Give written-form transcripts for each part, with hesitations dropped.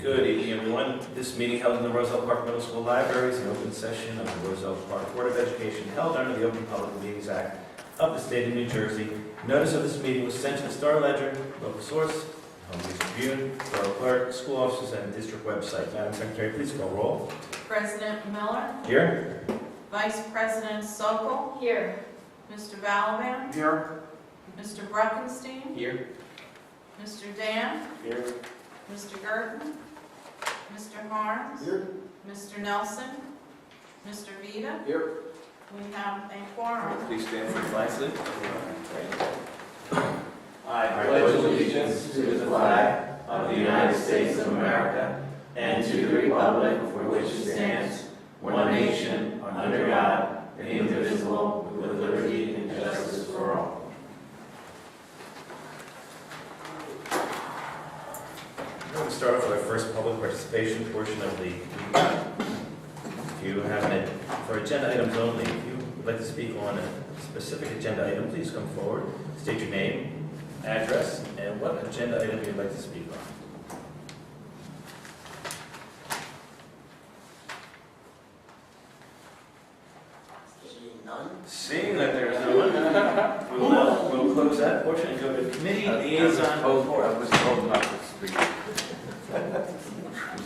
Good evening, everyone. This meeting held in the Roselle Park Middle School Library is an open session of the Roselle Park Board of Education held under the Open Public Meetings Act of the State of New Jersey. Notice of this meeting was sent to the Star Ledger, local source, Home News Tribune, Borough Clerk, school offices, and district website. Madam Secretary, please call roll. President Miller. Here. Vice President Sokol. Here. Mr. Balaban. Here. Mr. Bruckenstein. Here. Mr. Dan. Here. Mr. Gurton. Mr. Harms. Here. Mr. Nelson. Mr. Vida. Here. We have a quorum. Please stand for the flag salute. I pledge allegiance to the flag of the United States of America and to the republic for which it stands, one nation, under God, indivisible, with liberty and justice for all. We're going to start off with our first public participation portion of the meeting. If you have it for agenda items only, if you would like to speak on a specific agenda item, please come forward, state your name, address, and what agenda item you'd like to speak on. Seeing that there is no one, we'll close that portion and go to committee liaison report. I was told not to speak.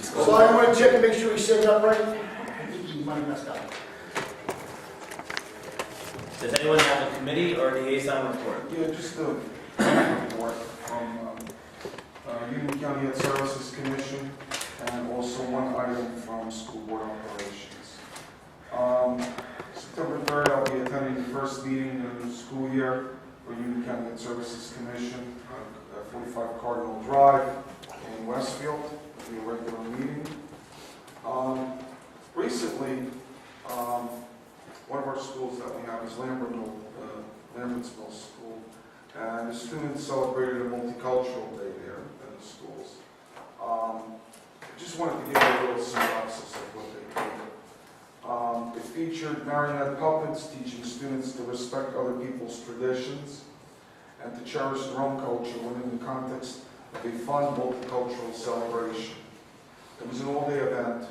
So I want to check and make sure he said that right. I think he might have messed up. Does anyone have a committee or liaison report? Yeah, just a report from Union County Health Services Commission and also one item from School Board Operations. September 3rd, I'll be attending the first meeting of the school year for Union County Health Services Commission at 45 Cardinal Drive in Westfield. It'll be a regular meeting. Recently, one of our schools that we have is Lambertsville School, and the students celebrated a multicultural day there in the schools. I just wanted to give you a little synopsis of what they did. It featured marionette puppets teaching students to respect other people's traditions and to cherish their own culture within the context of a fun multicultural celebration. It was an all-day event,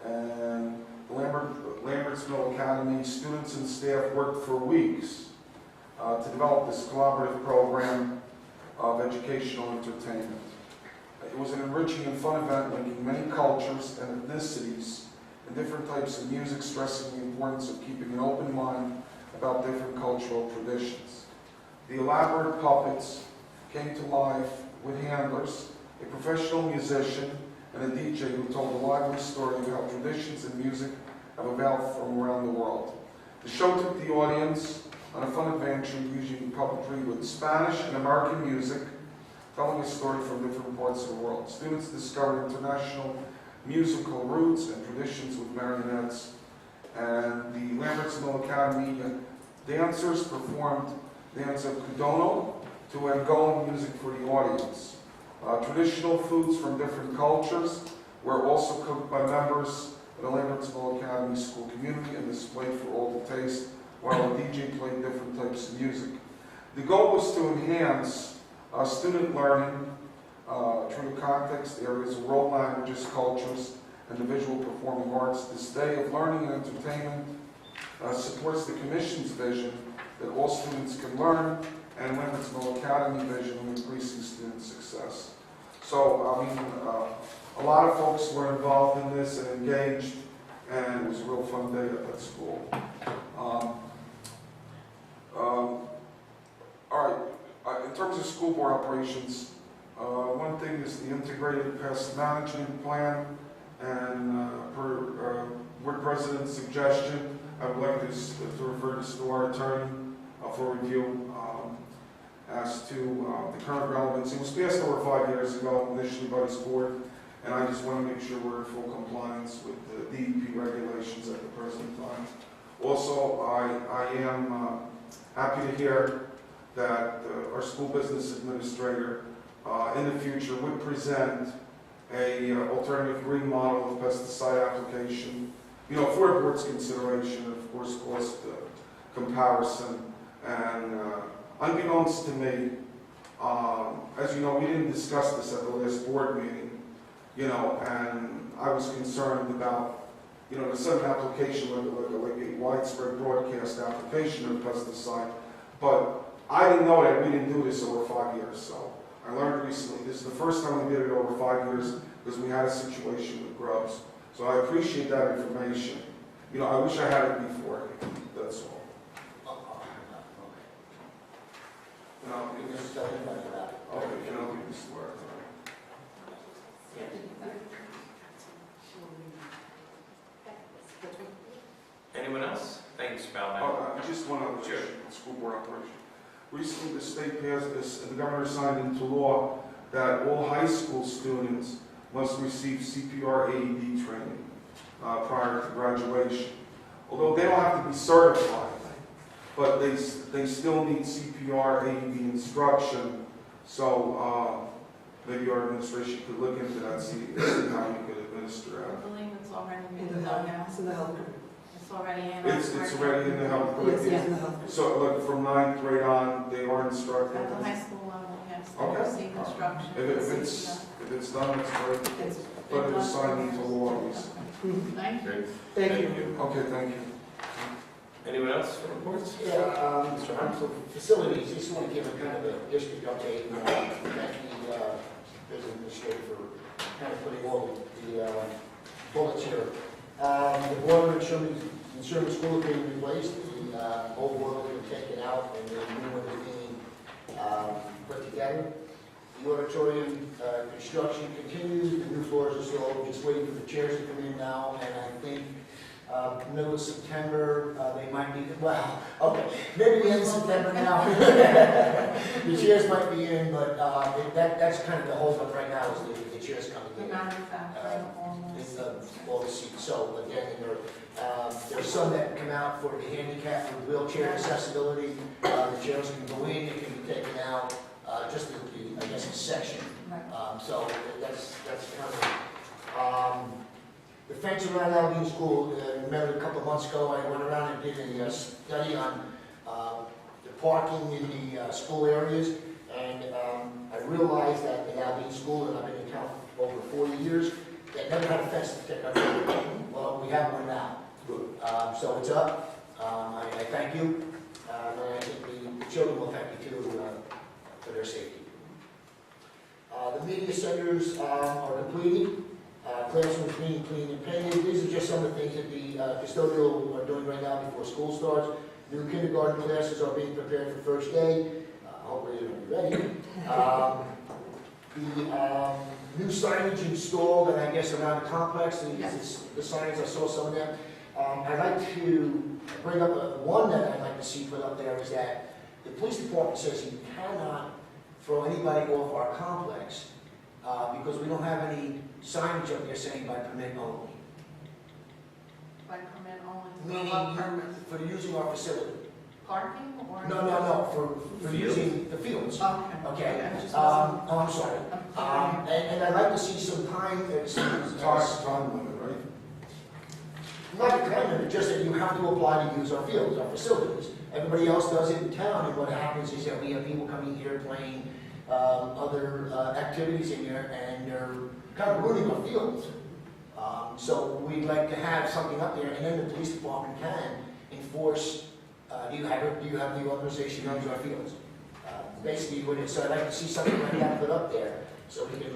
and the Lambertsville Academy students and staff worked for weeks to develop this collaborative program of educational entertainment. It was an enriching and fun event linking many cultures and ethnicities and different types of music, stressing the importance of keeping an open mind about different cultural traditions. The elaborate puppets came to life with handlers, a professional musician, and a DJ who told a lively story of how traditions and music have evolved from around the world. The show took the audience on a fun adventure using puppetry with Spanish and American music, telling a story from different parts of the world. Students discovered international musical roots and traditions with marionettes, and the Lambertsville Academy dancers performed dance of Kudono to Angolan music for the audience. Traditional foods from different cultures were also cooked by members of the Lambertsville Academy school community and displayed for all to taste, while a DJ played different types of music. The goal was to enhance student learning through the context areas of world languages, cultures, and the visual performing arts. This day of learning and entertainment supports the Commission's vision that all students can learn, and Lambertsville Academy vision of increasing student success. So, I mean, a lot of folks were involved in this and engaged, and it was a real fun day at that school. All right, in terms of school board operations, one thing is the integrated pest management plan, and per board president's suggestion, I would like this to refer this to our attorney for review as to the current relevance. It was passed over 5 years ago initially by this board, and I just want to make sure we're in full compliance with the DEP regulations at the present time. Also, I am happy to hear that our school business administrator in the future would present a alternative green model of pesticide application, you know, for the board's consideration, and of course cost comparison. And unbeknownst to me, as you know, we didn't discuss this at the last board meeting, and I was concerned about, the sudden application, like a widespread broadcast application of pesticide, but I didn't know that we didn't do this over 5 years, so I learned recently, this is the first time we did it over 5 years, because we had a situation with grubs, so I appreciate that information. I wish I had it before, that's all. Okay, can I leave this word? Anyone else? Thank you, Mr. Ballmer. Just one other Sure. issue, school board operation. Recently, the state passed this, and the governor signed into law that all high school students must receive CPR AED training prior to graduation. Although they don't have to be certified, but they still need CPR AED instruction. So maybe our administration could look into that, see how we could administer I that. believe it's already In been the done health, now. it's in the health group. It's already in. It's already in the health. Yes, it's in the health group. So like from 9th grade on, they are instructed. At the high school level, yes, they Okay. receive instruction. If it's done, it's great. It's- But it was signed into law recently. Thank you. Great. Thank you. Okay, thank you. Anyone else for reports? Yeah, so facilities, just want to give a kind of a district update, thank the business administrator for kind of putting all the bullets here. The boiler in Sherman School is being replaced, the old boiler is being taken out, and the new one is being put together. The auditorium construction continues, the new floors are still just waiting for the chairs to come in now, and I think middle of September, they might be, well, okay, maybe the end of September now. The chairs might be in, but that's kind of the holdup right now, is the chairs The coming in. manufacturing almost. In all the seats. So again, there's some that come out for the handicap, for wheelchair accessibility. The chairs can go in, they can be taken out, just I guess, a section. Right. So that's kind of, the fence around Albion School, remember a couple of months ago, I went around and did a study on the parking in the school areas, and I realized that in Albion School, and I've been in town for over 40 years, they never had a fence to protect our children. Well, we have one now. So it's up. I thank you, and I think the children will thank you too for their safety. The media centers are completed. Classroom clean and painted. These are just some of the things that the custodial are doing right now before school starts. New kindergarten classes are being prepared for first day. Hopefully they're going to be ready. The new signage installed, and I guess around the complex, the signs, I saw some of them. I'd like to bring up one that I'd like to see put up there, is that the police department says you cannot throw anybody off our complex because we don't have any signage up there saying by permit only. By permit only. Meaning What permit? for using our facility. Parking or? No, for Field? using the fields. Okay. Okay, I just oh, I'm sorry. wasn't- I'm sorry. And I'd like to see some time, Time limit, right? not a time limit, just that you have to apply to use our fields, our facilities. Everybody else does it in town, and what happens is that we have people coming here playing other activities in here, and they're kind of ruining our fields. So we'd like to have something up there, and then the police department can enforce, do you have the authorization to use our fields? Basically, so I'd like to see something like that put up there, so we can,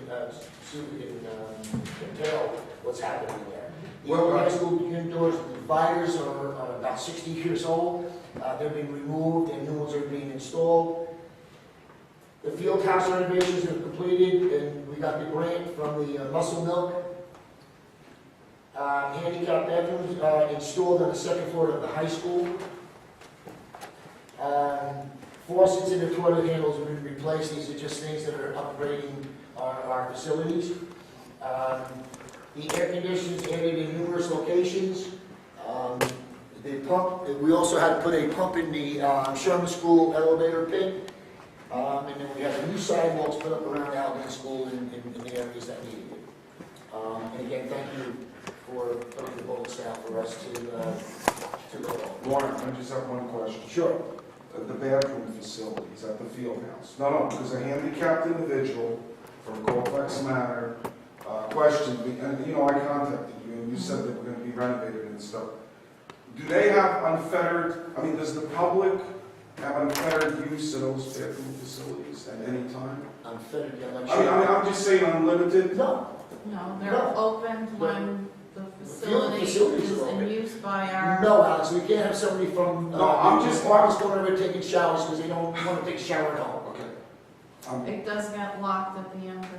see if we can tell what's happening there. The old high school indoors dividers are about 60 years old. They're being removed, and new ones are being installed. The field house renovations are completed, and we got the grant from the Muscle Milk. Handicap bathrooms installed on the second floor of the high school. Faucets in the toilet handles have been replaced. These are just things that are upgrading our facilities. The air conditioners added in numerous locations. The pump, we also had to put a pump in the Sherman School elevator pit. And then we have new sidewalks put up around Albion School in the areas that needed it. And again, thank you for putting the bullets down for us to go on. Lauren, I just have one question. Sure. The bathroom facilities at the field house. No, because a handicapped individual from Colfax Manor question, and you know, I contacted you, and you said they were gonna be renovated and stuff. Do they have unfettered, I mean, does the public have unfettered use of those bathroom facilities at any time? Unfettered, I'm not I mean, sure. I'm just saying unlimited? No, No, they're No. open when the facility facility facilities is are in open. use by our. no, Alex, we can't have somebody from, No, I'm just- Marcus going over taking showers because they don't want to take a shower at home. Okay. It does get locked at the end of this.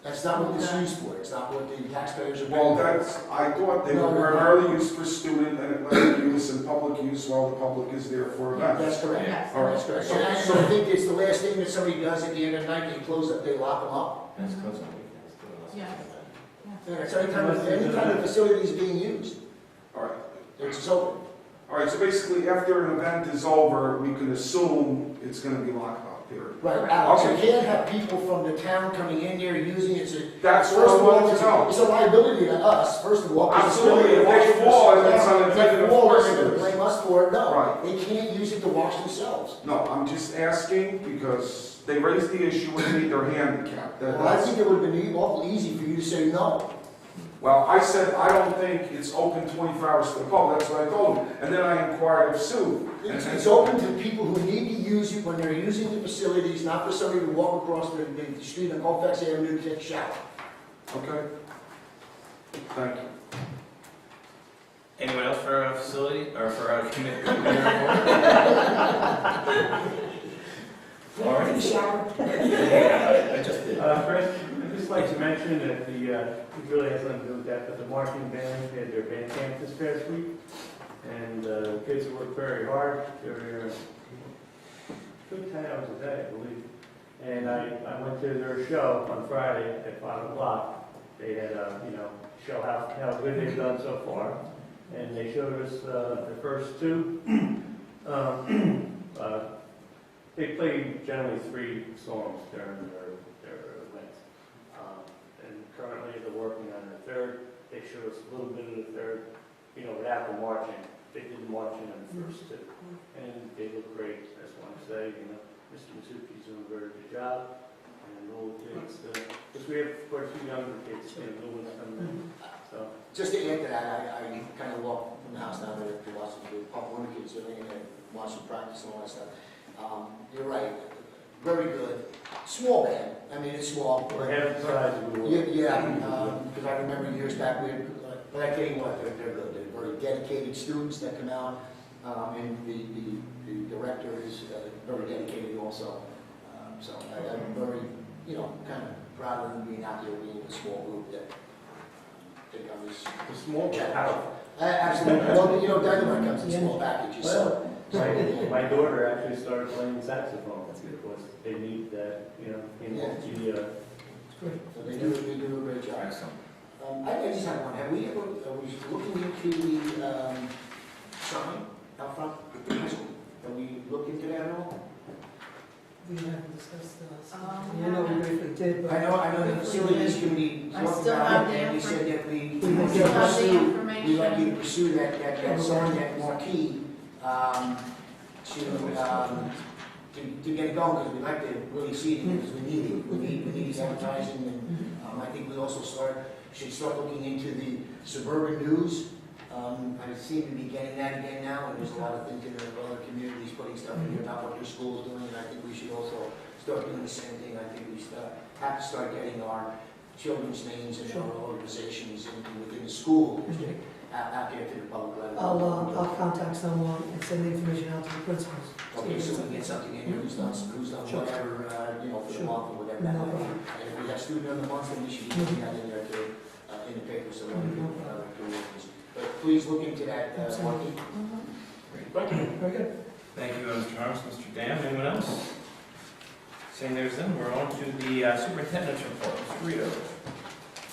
That's not what this is used for, it's not what the taxpayers are Well, paying. I thought they were primarily used for student and it let them use in public use while the public is there for events. That's correct. Yes. All right. That's correct. So- And so- I think it's the last thing that somebody does at the end of the night, they close up, they lock them up. That's close on weekends, too, unless Yes. Yeah, it's any time the facility is being used, All right. it's open. All right, so basically, after an event is over, we can assume it's gonna be locked up, period. Right, Alex, you Okay. can't have people from the town coming in there using it to. That's what First I of all, wanted to know. it's a liability to us, first of all. 'cause it's Absolutely, if gonna be they fall, washed it's themselves. unintended If they fall, they're enforcement. gonna blame us for it, no. Right. They can't use it to wash themselves. No, I'm just asking because they raised the issue with me, they're handicapped. Well, I think it would have been awful easy for you to say no. Well, I said, I don't think it's open 24 hours to the public, that's what I told them. And then I inquired of Sue. It's open to people who need to use it when they're using the facilities, not for somebody to walk across the street on Colfax Avenue to take a shower. Okay? Thank you. Anyone else for a facility, or for a committee? All right. Shower. I just did. First, I'd just like to mention that it really has nothing to do with that, but the marching band had their band camp this past week, and the kids worked very hard. They were good 10 hours a day, I believe. And I went to their show on Friday at 5 o'clock. They had show how good they've done so far, and they showed us the first two. They play generally 3 songs during their events. And currently they're working on the third. They showed us a little bit of the third, without the marching. They did the marching on the first 2. And they look great, I just want to say, Mr. Masuki's doing a very good job. And all the kids, because we have quite a few younger kids, new ones coming in. So, Just to add to that, I kind of walked from the house down there to watch the Pop Warner kids, and watch them practice and all that stuff. You're right, very good. Small band, I mean, it's small. we're half the size we were. Because I remember years back, but I tell you what, they're good. They're very dedicated students that come out, and the director is very dedicated also. So I'm very, kind of proud of them being out there, being a small group that take on this. The small but powerful. Absolutely. Well, Dynamite comes in small packages, so. My daughter actually started playing saxophone because they need that, So they do a great job. Excellent. I just have one. Have we ever, are we looking into the sign out front of the high school? Have we looked into that at all? We haven't discussed this. Um, I know we briefly did, but. I know the facilities committee I talked still about have it, the and we said that we We would still have the pursue, information. we'd like you to pursue that sign, that marquee, to get it going, because we'd like to really see it, because we need it. We need these advertising, and I think we also should start looking into the suburban news. I seem to be getting that again now, and there's a lot of things in other communities putting stuff in here about what their school's doing, and I think we should also start doing the same thing. I think we have to start getting our children's names and our organizations within the school district out there to the public. I'll contact someone and send the information out to the principals. Okay, so we can get something in here, who's done Sure. whatever, for the Sure. month or whatever that might be. And if we have student of the month, then we should be putting that in there too, in the paper, so that we can, but please look into that, Absolutely. marquee. Great. Thank you. Very good. Thank you, Mr. Harms. Mr. Dam, anyone else? Seeing there's none, we're on to the superintendent's report. Mr. Rito.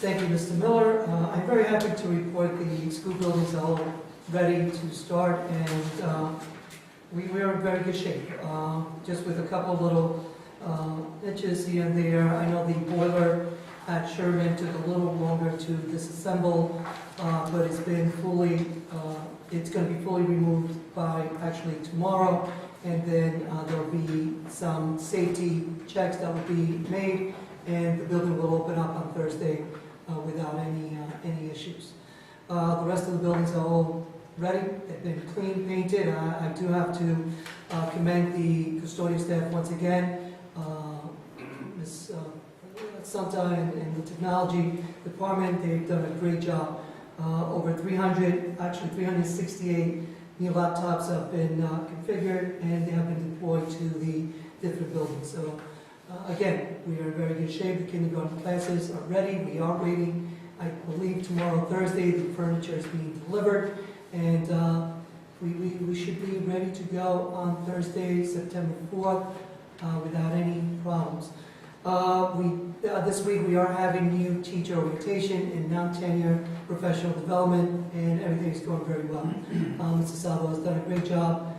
Thank you, Mr. Miller. I'm very happy to report the school buildings are all ready to start, and we are in very good shape. Just with a couple of little itches here and there. I know the boiler at Sherman took a little longer to disassemble, but it's been fully, it's going to be fully removed by actually tomorrow, and then there'll be some safety checks that will be made, and the building will open up on Thursday without any issues. The rest of the buildings are all ready. They've been clean, painted. I do have to commend the custodial staff once again. Ms. Santa and the technology department, they've done a great job. Over 368 new laptops have been configured and they have been deployed to the different buildings. So again, we are in very good shape. The kindergarten classes are ready. We are waiting. I believe tomorrow, Thursday, the furniture is being delivered, and we should be ready to go on Thursday, September 4th, without any problems. This week we are having new teacher orientation and non-tenure professional development, and everything is going very well. Mr. Salvo has done a great job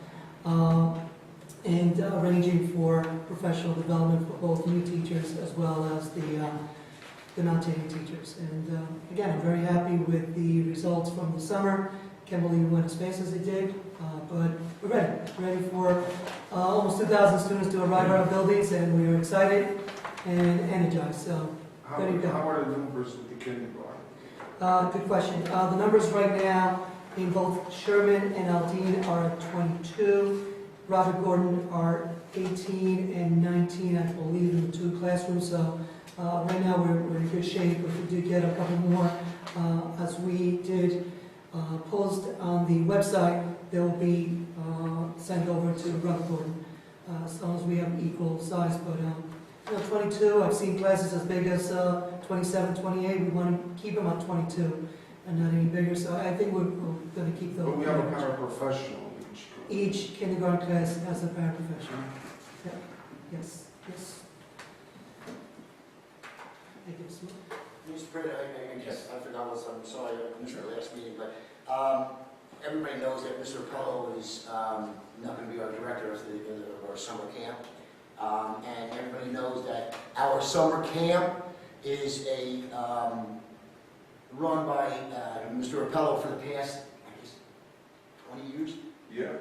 and arranging for professional development for both new teachers as well as the non-tenure teachers. And again, I'm very happy with the results from the summer. Can't believe we went as fast as it did, but we're ready for almost 2,000 students to arrive at our buildings, and we are excited and energized. So, ready to go. How are the numbers with the kindergarten? Good question. The numbers right now in both Sherman and Aldine are at 22. Robert Gordon are 18 and 19, I believe, in the 2 classrooms. So right now we're in good shape. If we do get a couple more, as we did post on the website, they will be sent over to Robert Gordon as long as we have equal size. But 22, I've seen classes as big as 27, 28. We want to keep them at 22 and not any bigger. So I think we're going to keep those. But we have a paraprofessional each group. Each kindergarten class has a paraprofessional. Yeah. Yes. Thank you, Mr. Miller. Mr. President, I guess I forgot what I'm sorry, I missed our last meeting, but everybody knows that Mr. Pello is not going to be our director of our summer camp. And everybody knows that our summer camp is run by Mr. Rapello for the past, I guess, 20 years? Yeah.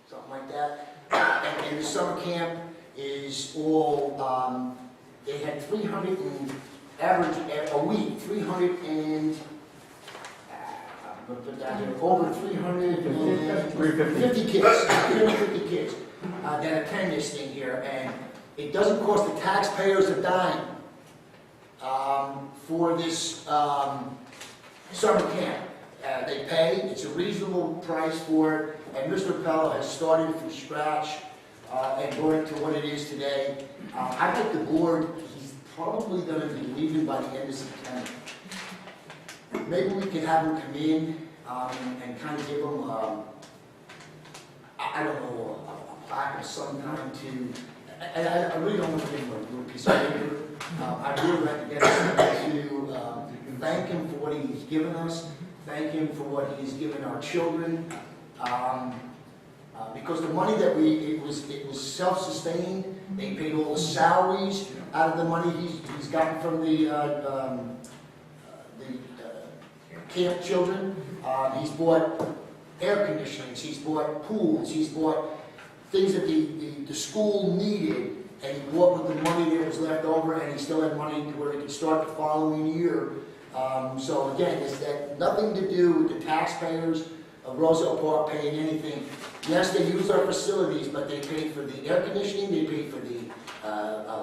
Something like that. And the summer camp is all, they had 300 and average a week, 300 and, I'm going to put that here, over 350 kids that attend this thing here. And it doesn't cost the taxpayers a dime for this summer camp. They pay, it's a reasonable price for it, and Mr. Pell has started from scratch and brought it to what it is today. I think the board, he's probably going to be leaving by the end of September. Maybe we can have him come in and kind of give him, I don't know, a plaque of some kind to, and I really don't want to give him a little piece of paper. I really like to get him to thank him for what he's given us, thank him for what he's given our children, because the money that it was self-sustained. They paid all the salaries out of the money he's gotten from the camp children. He's bought air conditionings, he's bought pools, he's bought things that the school needed, and he bought with the money that was left over, and he still had money to where he could start the following year. So again, it's that nothing to do with the taxpayers of Roselle Park paying anything. Yes, they use our facilities, but they paid for the air conditioning, they paid for the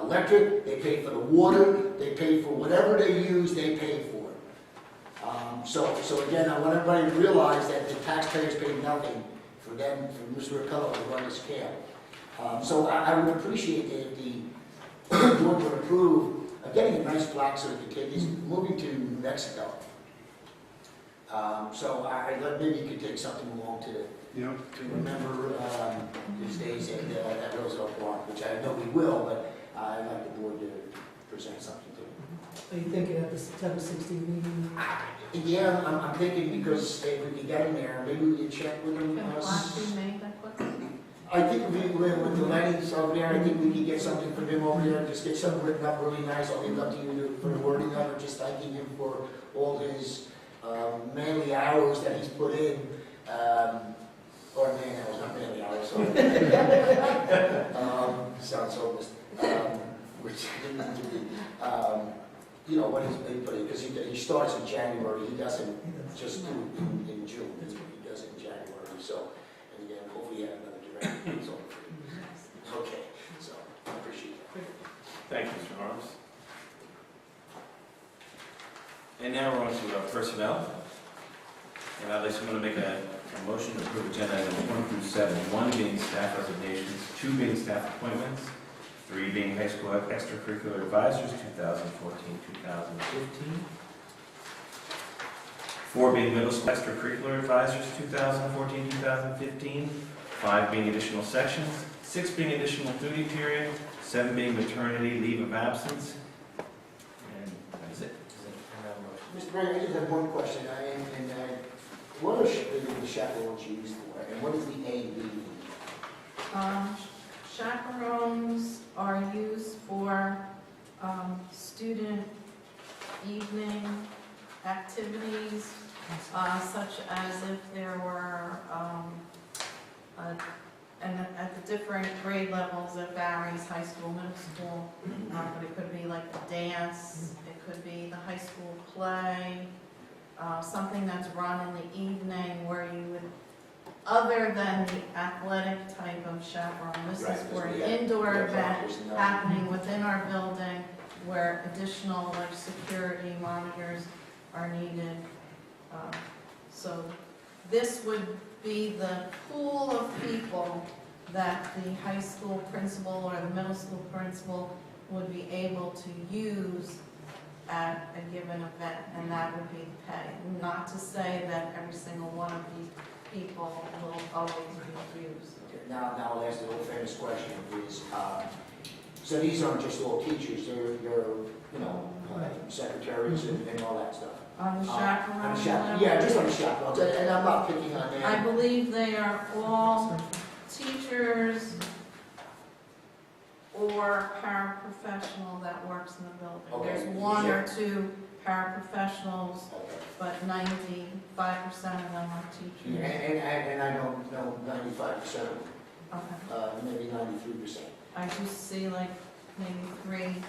electric, they paid for the water, they paid for whatever they use, they paid for it. So again, I want everybody to realize that the taxpayers paid nothing for them, for Mr. Rapello to run this camp. So I would appreciate it if the board would approve of getting a nice plaque so that the kid is moving to New Mexico. So I maybe you could take something along to remember these days at Roselle Park, which I know we will, but I'd like the board to present something to him. Are you thinking at the September 16th meeting? Yeah, I'm thinking because if we could get him there, maybe we could check with him. Can the plaque be made that quickly? I think if we went with the Lenny's over there, I think we could get something from him over there, just get something written up really nice. I'll leave it up to you for the wording of it, just thanking him for all his manly hours that he's put in. Or man hours, not manly hours, sorry. Sounds so you know, because he starts in January, he doesn't just do it in June, he does it in January, so, and again, hopefully you have another director, so, okay, so, I appreciate that. Thank you, Mr. Harms. And now we're on to personnel. And I'd like someone to make a motion to approve agenda items 1 through 7, 1 being staff resignations, 2 being staff appointments, 3 being high school extracurricular advisors, 2014-2015, 4 being middle school extracurricular advisors, 2014-2015, 5 being additional sections, 6 being additional duty period, 7 being maternity leave of absence, and that is it. Mr. Brand, I just have one question, what are the chaperones used for, and what does the A mean? Chaperones are used for student evening activities, such as if there were, and at the different grade levels, it varies, high school, middle school, but it could be like a dance, it could be the high school play, something that's run in the evening where you would, other than the athletic type of chaperone, this Right, is for an because we have- indoor we have event doctors and, happening within our building where additional like security monitors are needed. So this would be the pool of people that the high school principal or the middle school principal would be able to use at a given event, and that would be the pay. Not to say that every single one of these people will always be used. Now I'll ask the old famous question is, so these aren't just all teachers, they're you know, secretaries and all that stuff. On the On chaperone the level, yeah, just on the chaperones, and I'm not picking on them. I believe they are all teachers or paraprofessional that works in the building. Okay. There's 1 or 2 paraprofessionals, Okay. but 95% of them are teachers. And I don't know 95%, Okay. maybe 93%. I just see like maybe 3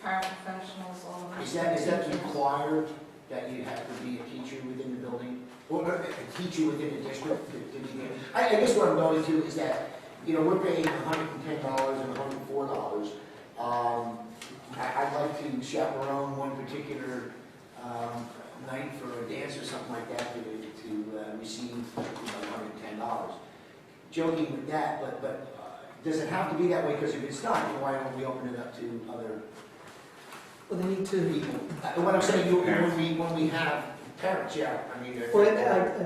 paraprofessionals, all of them. Is that required that you have to be a teacher within the building? Or a teacher within the district to be there? I guess what I'm going to is that, you know, we're paying $110 and $104. I'd like to chaperone one particular night for a dance or something like that to receive $110. Joking with that, but does it have to be that way? Because if it's not, then why don't we open it up to other Well, they need to, people? What I'm saying, when we have parents, yeah, I mean. well,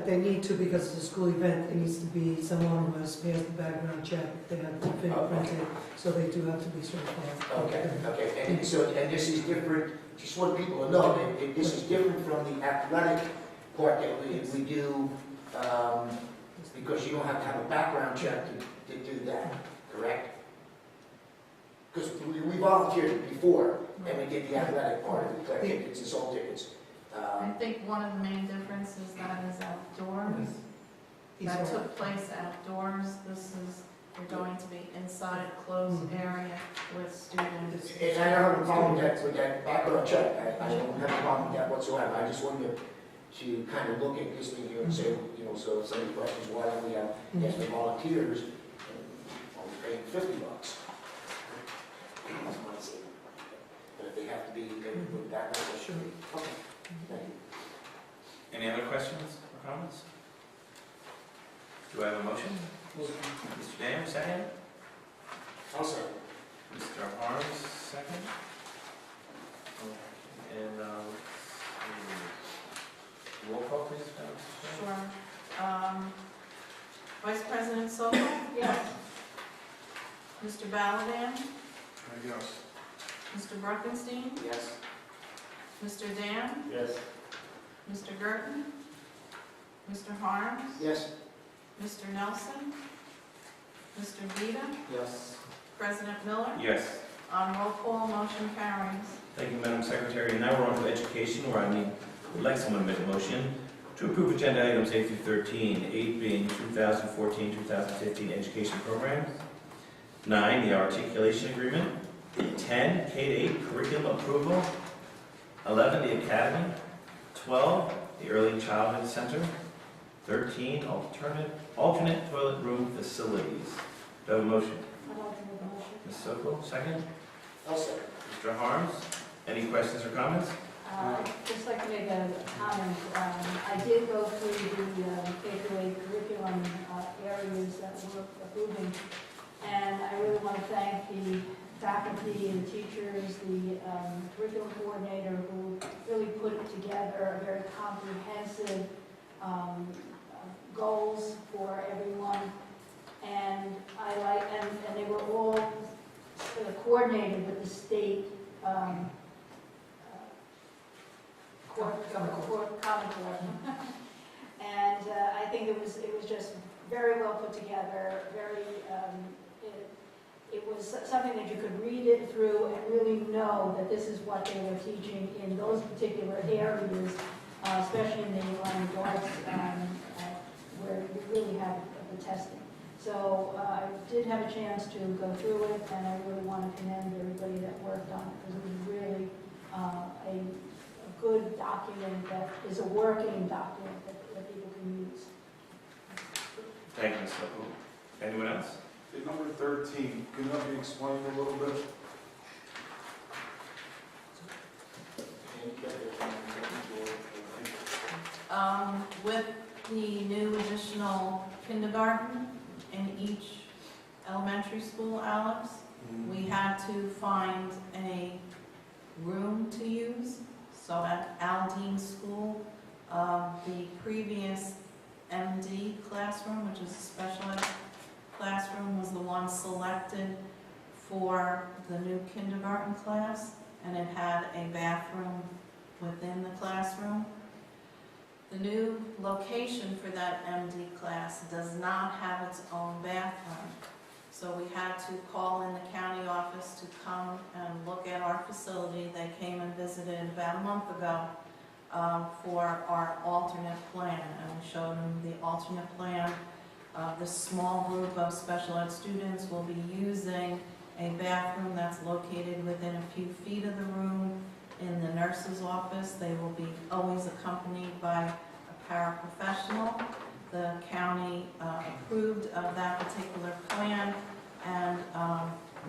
they need to, because it's a school event, it needs to be someone who has passed the background check, they have to fingerprinted, so they do have to be certified. Okay, and this is different, just want people to know, that this is different from the athletic part that we do, because you don't have to have a background check to do that, correct? Because we volunteered before, and we did the athletic part, we collect tickets and sold tickets. I think one of the main differences that is outdoors. That took place outdoors. This is, we're going to be inside a closed area with students. And I don't have a problem with that background check, I don't have a problem with that whatsoever, I just wanted to kind of look at this thing here and say, you know, so if somebody questions, why don't we have extra volunteers, and only paying $50? That's what I say. But if they have to be, they put background, they should be. Okay, thank you. Any other questions or comments? Do I have a motion? Mr. Dam, second? I'll say. Mr. Harms, second? And, roll call, please, Madam Secretary. Sure. Vice President Sobel? Yes. Mr. Balaban? Yes. Mr. Bruckenstein? Yes. Mr. Dam? Yes. Mr. Gerton? Mr. Harms? Yes. Mr. Nelson? Mr. Vita? Yes. President Miller? Yes. On roll call, motion carries. Thank you, Madam Secretary. And now we're on to education, where I would like someone to make a motion to approve agenda items 8 through 13, 8 being 2014-2015 education programs, 9, the articulation agreement, 10, K-8 curriculum approval, 11, the Academy. 12, the Early Childhood Center. 13, alternate toilet room facilities. Do I have a motion? I'd like to make a motion. Ms. Sokol, second. I'll second. Mr. Harms, any questions or comments? I'd just like to make a comment. I did go through the K-8 curriculum areas that we're approving, and I really want to thank the faculty and teachers, the curriculum coordinator who really put it together, a very comprehensive goals for everyone. And and they were all coordinated with the state Common Core. And I think it was just very well put together, very, it was something that you could read it through and really know that this is what they were teaching in those particular areas, especially in the language arts, where you really have the testing. So I did have a chance to go through it, and I really want to commend everybody that worked on it, because it was really a good document that is a working document that people can use. Thank you, Ms. Sokol. Anyone else? Okay, number 13, can that be explained a little bit? With the new additional kindergarten in each elementary school, Alex, we had to find a room to use. So at Aldine School, the previous MD classroom, which is a special ed classroom, was the one selected for the new kindergarten class, and it had a bathroom within the classroom. The new location for that MD class does not have its own bathroom. So we had to call in the county office to come and look at our facility. They came and visited about a month ago for our alternate plan, and we showed them the alternate plan. This small group of special ed students will be using a bathroom that's located within a few feet of the room in the nurse's office. They will be always accompanied by a paraprofessional. The county approved of that particular plan, and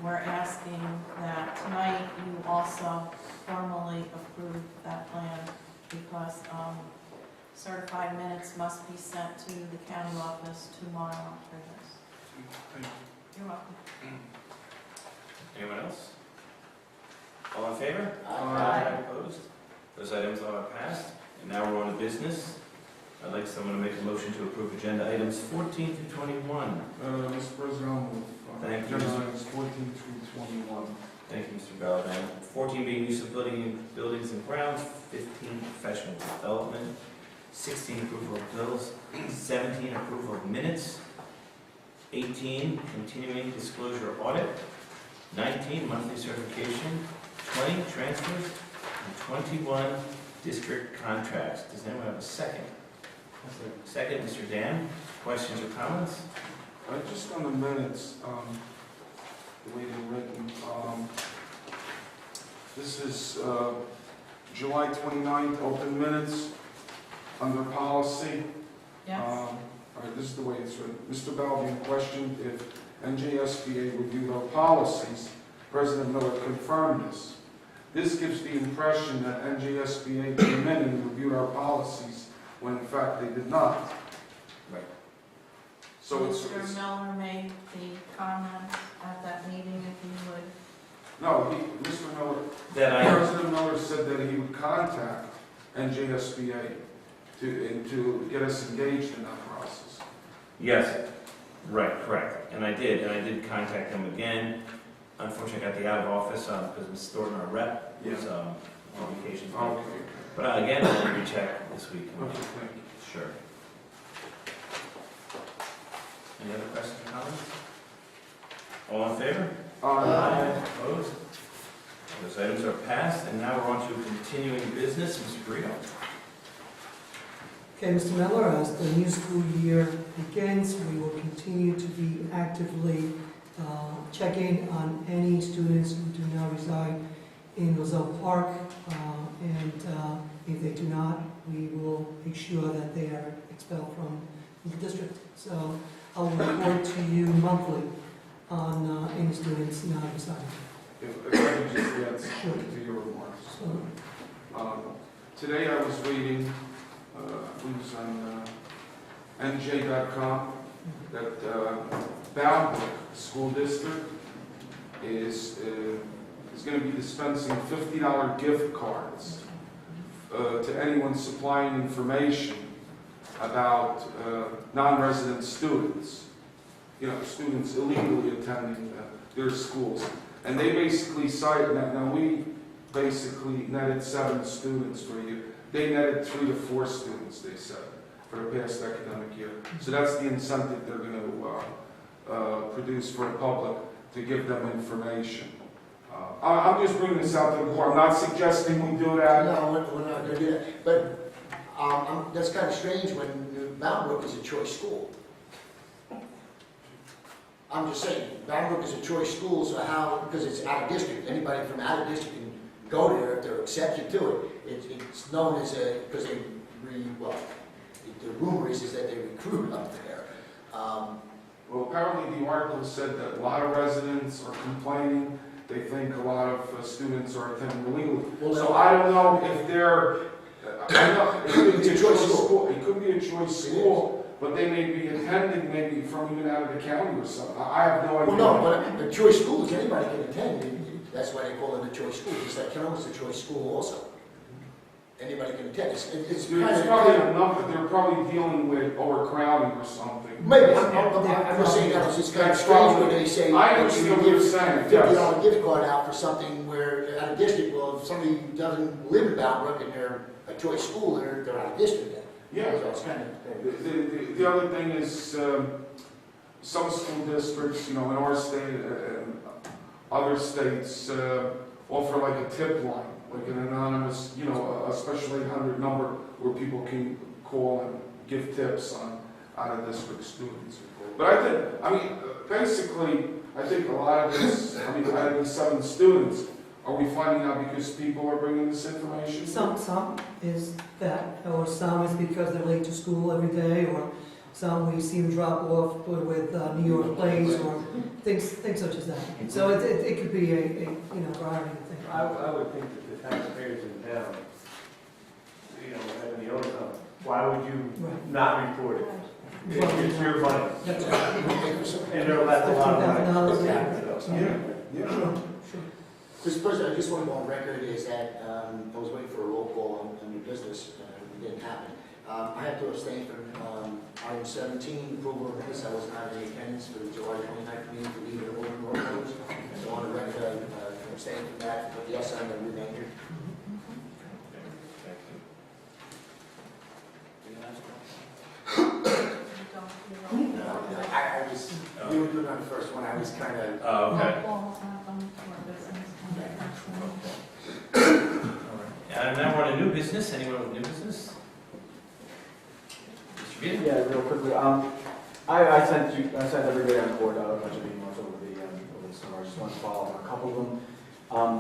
we're asking that tonight you also formally approve that plan, because certified minutes must be sent to the county office tomorrow for this. You're welcome. Anyone else? All in favor? Aye. Opposed? Those items are passed. And now we're on to business. I'd like someone to make a motion to approve agenda items 14 through 21. Mr. President, I'll move. Thank you. Agenda items 14 through 21. Thank you, Mr. Gallivan. 14 being use of buildings and grounds, 15 professional development, 16 approval of bills, 17 approval of minutes, 18 continuing disclosure audit, 19 monthly certification, 20 transfers, and 21 district contracts. Does anyone have a second? Second, Mr. Dan. Questions or comments? Just on the minutes, the way they're written, this is July 29th, open minutes, under policy. Yes? All right, this is the way it's written. Mr. Balvin questioned if NJSBA reviewed our policies. President Miller confirmed this. This gives the impression that NJSBA came in and reviewed our policies, when in fact they did not. Right. So it's Mr. Miller made the comment at that meeting, if you would. no, Mr. Miller, That President Miller said that he would contact NJSBA to get us engaged in that process. Yes, right, correct. And I did contact them again. Unfortunately, I got the out of office because Ms. Thornton, our rep, was on vacation. Okay. But again, I'll recheck this week. Okay, thank you. Sure. Any other questions or comments? All in favor? Opposed? Those items are passed, and now we're on to continuing business. Mr. Guido. Okay, Mr. Miller, as the new school year begins, we will continue to be actively checking on any students who do not reside in Roselle Park, and if they do not, we will make sure that they are expelled from the district. So I will report to you monthly on any students not residing. If I could just Sure. add to your remarks. So, Today I was reading, it was on NJ.com, that Boundbrook School District is going to be dispensing $50 gift cards to anyone supplying information about non-resident students, students illegally attending their schools. And they basically cited, now we basically netted 7 students for you. They netted 3 to 4 students, they said, for the past academic year. So that's the incentive they're going to produce for the public to give them information. I'm just bringing this out to the board. I'm not suggesting we do that. No, we're not gonna do that, but, that's kind of strange when Boundbrook is a choice school. I'm just saying, Boundbrook is a choice school, so how, because it's out of district, anybody from out of district can go there if they're accepted to it. It's known as because the rumor is that they recruit up there. Well, apparently the article said that a lot of residents are complaining. They think a lot of students are attending illegally. Well, So I don't know if they're, it could be a choice school. It could be a choice school, but they may be attending maybe from even out of the county or something. I have no idea. Well, no, but the choice schools, anybody can attend. That's why they call it a choice school. Just like Kellen's a choice school also. Anybody can attend. It's There's probably enough, but they're probably dealing with overcrowding or something. Maybe, I'm just saying that it's just kind of strange when they say. I understand what you're saying, yes. $50 gift card out for something where, out of district, well, if somebody doesn't live in Boundbrook and they're a choice school, they're out of district then. Yeah. So it's kind of. The other thing is, some school districts, in our state and other states, offer like a tip line, like an anonymous, a special 800 number where people can call and give tips on out-of-district students. But basically, I think a lot of this, out of these 7 students, are we finding out because people are bringing this information? some is that, or some is because they're late to school every day, or some we see them drop off with New York plays, or things such as that. So it could be a variety of things. I would think that the taxpayers in town, having the owner, why would you Right. not report it? It's your money. That's right. And that's a lot of money. Yeah. Sure. This person, I just want to go on record is that I was waiting for a roll call on new business, and it didn't happen. I have to abstain from item 17, approval of minutes. I was not in attendance for the July 29th meeting to either open or close. So I want to record abstain from that, but yes, I'm the remainder. I was, we were doing it on the first one, I was kind of. Oh, okay. And now we're on a new business. Anyone with new business? Mr. Beaton? Yeah, real quickly. I sent everybody on board a bunch of emails over the summer. I just want to follow up on a couple of them.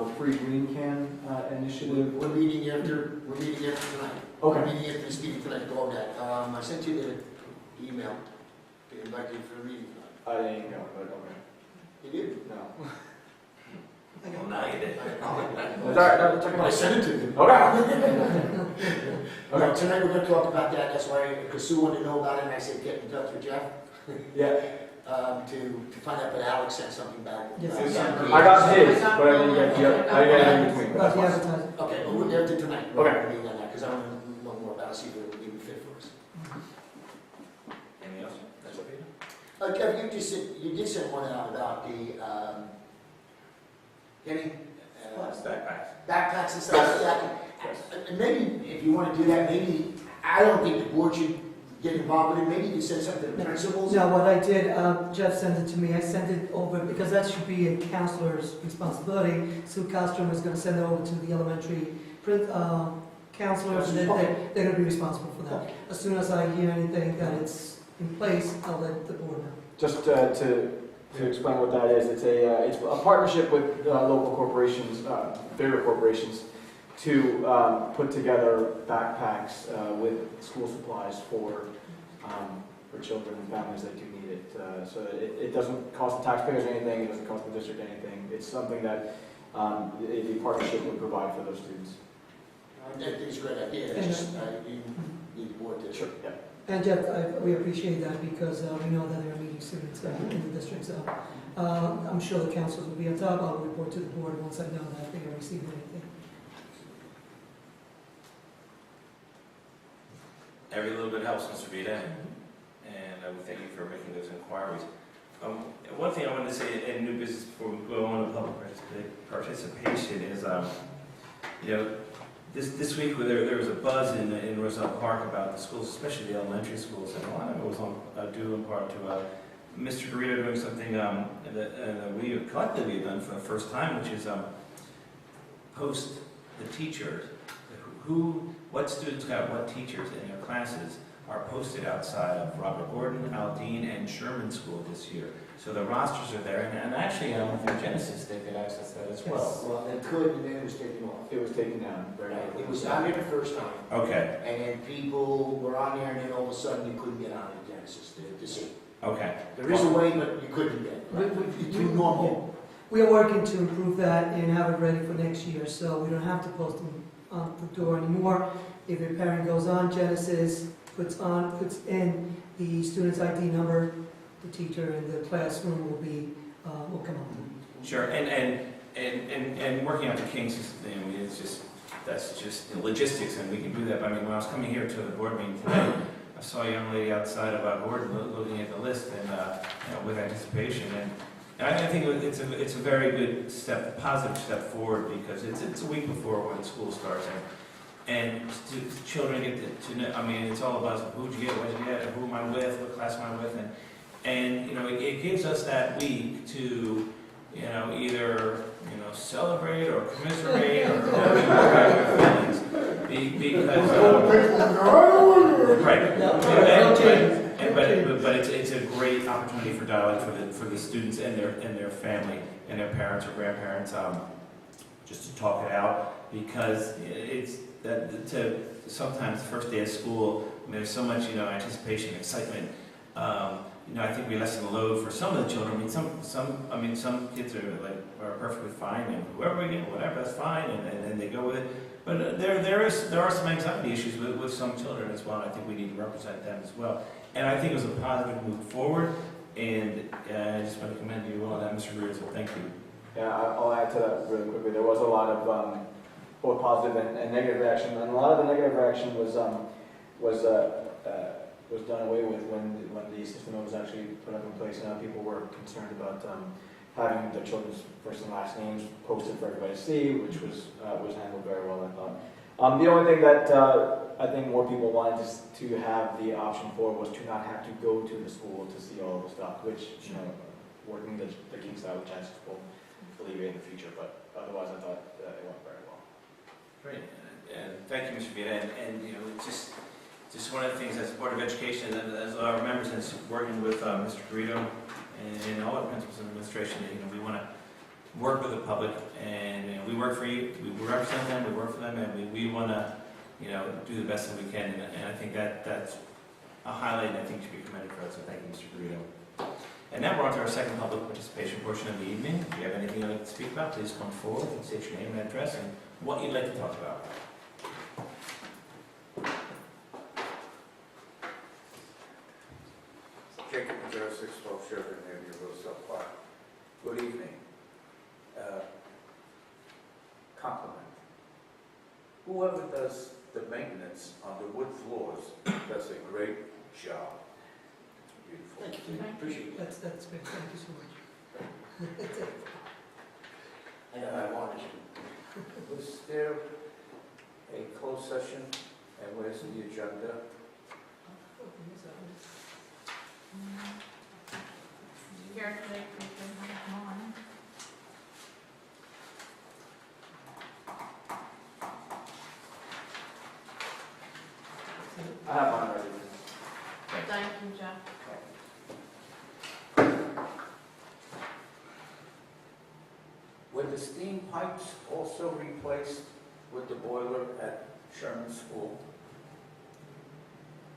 The free green can initiative. We're meeting after tonight. Okay. We're meeting after this meeting tonight to go over that. I sent you the email to invite you for a meeting tonight. I didn't go, but okay. You did? No. Well, now you did. I sent it to you. Okay. Okay, tonight we're gonna talk about that, that's why, because Sue wanted to know about it, and I said, get in touch with Jeff, Yeah. to find out, but Alex sent something back. Yes. I got his, but I didn't get in between. About the advertising. Okay, but we're there tonight. Okay. We're meeting on that, because I want to know more about it, see if it would even fit for us. Anything else? Mr. Beaton? Kevin, you did send one out about the, getting, Backpacks. backpacks and stuff like that. And maybe, if you want to do that, maybe, I don't think the board should get involved with it, maybe you can send something to the principals. No, what I did, Jeff sent it to me, I sent it over, because that should be a counselor's responsibility. Sue Kostrom is gonna send it over to the elementary counselors, and they're gonna be responsible for that. As soon as I hear anything that it's in place, I'll let the board know. Just to to explain what that is, it's a partnership with local corporations, bigger corporations, to put together backpacks with school supplies for children and families that do need it. So it doesn't cost the taxpayers anything, it doesn't cost the district anything. It's something that the partnership would provide for those students. I think it's a great idea, it's just, you need the board to. Sure. Yeah. And Jeff, we appreciate that because we know that there are meeting students in the district, so I'm sure the councils will be on top. I'll report to the board once I know that they have received anything. Every little bit helps, Mr. Vita, and I would thank you for making those inquiries. One thing I wanted to say in new business before we go on to public participation is, this week there was a buzz in Roselle Park about the schools, especially the elementary schools, and a lot of it was due in part to Mr. Garrido doing something that we collectively have done for the first time, which is post the teachers, what students got what teachers in their classes are posted outside of Robert Gordon, Aldine, and Sherman School this year. So the rosters are there, and actually, through Genesis, they could access that as well. Well, they could, and then it was taken off. It was taken down. Very quickly. It was on there the first time, Okay, and then people were on there, and then all of a sudden you couldn't get on it, Genesis, to see. okay. There is a way, but you couldn't get it. It's too normal. We are working to improve that and have it ready for next year, so we don't have to post them on the door anymore. If a parent goes on Genesis, puts in the student's ID number, the teacher in the classroom will come up. Sure, and working out the kinks is, that's just logistics, and we can do that. But I mean, when I was coming here to the board meeting today, I saw a young lady outside of Gordon looking at the list and with anticipation, and I think it's a very good step, positive step forward, because it's a week before when school starts, and children get to know. I mean, it's all about who'd you get, what'd you get, who am I with, what class am I with, and it gives us that week to either celebrate or commiserate or feelings because right. But it's a great opportunity for dialogue for the students and their family and their parents or grandparents, just to talk it out, because it's that sometimes the first day of school, there's so much anticipation, excitement. I think we lessen the load for some of the children. I mean, some kids are perfectly fine, and whoever we get, whatever, that's fine, and they go with it. But there are some anxiety issues with some children as well. And I think we need to represent them as well. And I think it was a positive move forward. And I just want to commend you on that, Mr. Greer. So thank you. Yeah, I'll add to that really quickly. There was a lot of both positive and negative reaction, and a lot of the negative reaction was done away with when the system was actually put up in place. And people were concerned about having their children's first and last names posted for everybody to see, which was handled very well, I thought. The only thing that I think more people wanted to have the option for was to not have to go to the school to see all the stuff, which working the kinks out, which I will alleviate in the future. But otherwise, I thought it went very well. Great, and thank you, Mr. Vita. And it's just one of the things as Board of Education, and as our members, and working with Mr. Garrido and all the principals and administration, we want to work with the public, and we work for you, we represent them, we work for them, and we want to do the best that we can, and I think that's a highlight, and I think should be commended for us. So thank you, Mr. Garrido. And now we're on to our second public participation portion of the evening. If you have anything you'd like to speak about, please come forward and state your name and address and what you'd like to talk about. Jacob Madera, 612 Sheridan Avenue, Roselle Park. Good evening. Compliment. Whoever does the maintenance on the wood floors does a great job. Beautiful. Thank you, appreciate it. That's great. Thank you so much. I know I wanted you. Was there a closed session, and where's the agenda? Here, today, we can have one. I have mine ready. Thank you, Jeff. the steam pipes also replaced with the boiler at Sherman School?